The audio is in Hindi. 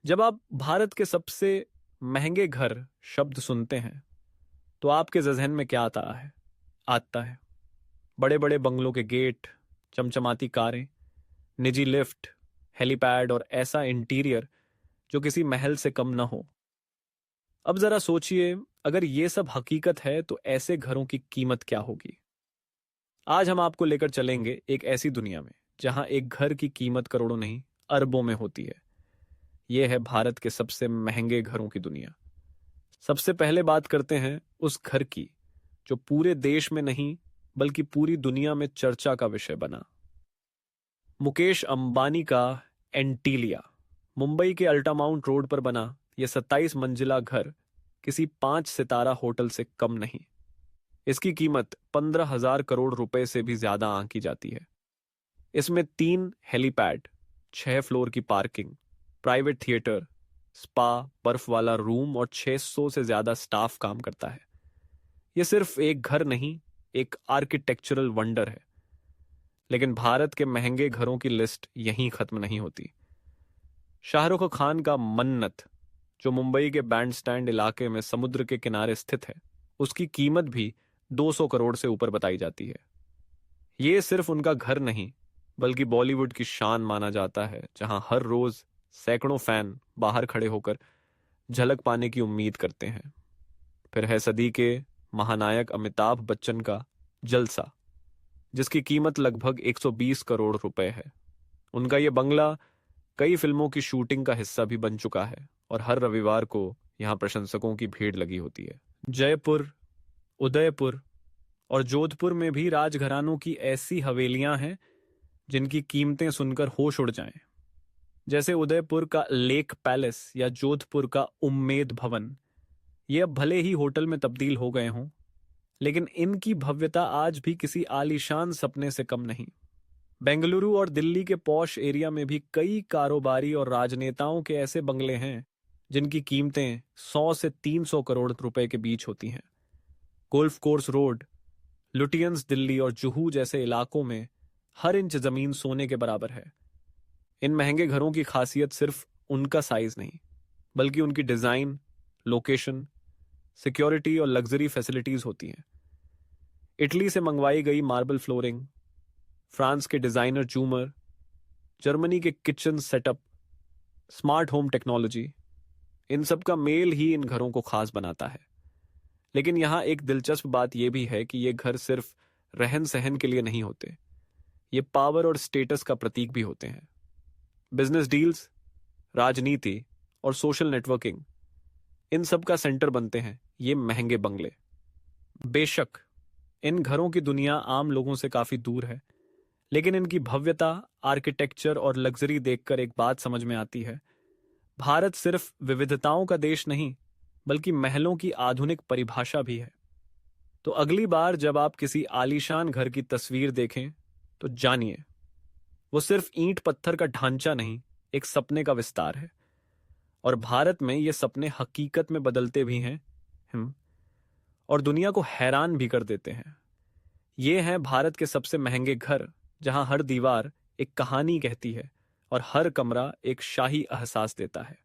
जब आप भारत के सबसे महंगे घर शब्द सुनते हैं तो आपके जहन में क्या आता है? बड़े बड़े बंगलों के गेट, चमचमाती कारें, निजी लिफ्ट, हेलीपैड और ऐसा इंटीरियर जो किसी महल से कम न हो। अब जरा सोचिए, अगर ये सब हकीकत है तो ऐसे घरों की कीमत क्या होगी। आज हम आपको लेकर चलेंगे एक ऐसी दुनिया में जहां एक घर की कीमत करोड़ों नहीं, अरबों में होती है। यह है भारत के सबसे महंगे घरों की दुनिया। सबसे पहले बात करते हैं उस घर की जो पूरे देश में नहीं बल्कि पूरी दुनिया में चर्चा का विषय बना। मुकेश अंबानी का एंटीलिया, मुंबई के अल्टामाउंट रोड पर बना यह 27 मंजिला घर किसी 5 सितारा होटल से कम नहीं। इसकी कीमत 15,000 करोड़ रुपए से भी ज्यादा आंकी जाती है। इसमें 3 हेलीपैड, 6 फ्लोर की पार्किंग, प्राइवेट थिएटर, स्पा, बर्फ वाला रूम और 600 से ज्यादा स्टाफ काम करता है। यह सिर्फ एक घर नहीं, एक आर्किटेक्चरल वंडर है। लेकिन भारत के महंगे घरों की लिस्ट यहीं खत्म नहीं होती। शाहरुख खान का मन्नत, जो मुंबई के बैंडस्टैंड इलाके में समुद्र के किनारे स्थित है, उसकी कीमत भी 200 करोड़ से ऊपर बताई जाती है। ये सिर्फ उनका घर नहीं बल्कि बॉलीवुड की शान माना जाता है, जहां हर रोज सैकड़ों फैन बाहर खड़े होकर झलक पाने की उम्मीद करते हैं। फिर है सदी के महानायक अमिताभ बच्चन का जलसा, जिसकी कीमत लगभग 120 करोड़ रुपए है। उनका यह बंगला कई फिल्मों की शूटिंग का हिस्सा भी बन चुका है और हर रविवार को यहां प्रशंसकों की भीड़ लगी होती है। जयपुर, उदयपुर और जोधपुर में भी राजघरानों की ऐसी हवेलियां हैं जिनकी कीमतें सुनकर होश उड़ जाएं। जैसे उदयपुर का लेक पैलेस या जोधपुर का उम्मेद भवन। ये अब भले ही होटल में तब्दील हो गए हों, लेकिन इनकी भव्यता आज भी किसी आलीशान सपने से कम नहीं। बेंगलुरु और दिल्ली के पॉश एरिया में भी कई कारोबारी और राजनेताओं के ऐसे बंगले हैं जिनकी कीमतें 100 से 300 करोड़ रुपए के बीच होती हैं। Golf course road, Lutyens Delhi और जुहू जैसे इलाकों में हर इंच जमीन सोने के बराबर है। इन महंगे घरों की खासियत सिर्फ उनका साइज नहीं बल्कि उनकी डिजाइन, लोकेशन, सिक्योरिटी और लग्जरी फैसिलिटीज होती हैं। इटली से मंगवाई गई मार्बल फ्लोरिंग, फ्रांस के डिजाइनर झूमर, जर्मनी के kitchen setup, smart home technology, इन सब का मेल ही इन घरों को खास बनाता है। लेकिन यहां एक दिलचस्प बात यह भी है कि ये घर सिर्फ रहन सहन के लिए नहीं होते, ये पावर और स्टेटस का प्रतीक भी होते हैं। बिजनेस डील्स, राजनीति और सोशल नेटवर्किंग, इन सब का सेंटर बनते हैं ये महंगे बंगले। बेशक इन घरों की दुनिया आम लोगों से काफी दूर है, लेकिन इनकी भव्यता, आर्किटेक्चर और लग्जरी देखकर एक बात समझ में आती है। भारत सिर्फ विविधताओं का देश नहीं बल्कि महलों की आधुनिक परिभाषा भी है। तो अगली बार जब आप किसी आलीशान घर की तस्वीर देखें तो जानिए, वो सिर्फ ईंट पत्थर का ढांचा नहीं, एक सपने का विस्तार है। और भारत में ये सपने हकीकत में बदलते भी हैं और दुनिया को हैरान भी कर देते हैं। ये हैं भारत के सबसे महंगे घर, जहां हर दीवार एक कहानी कहती है और हर कमरा एक शाही एहसास देता है।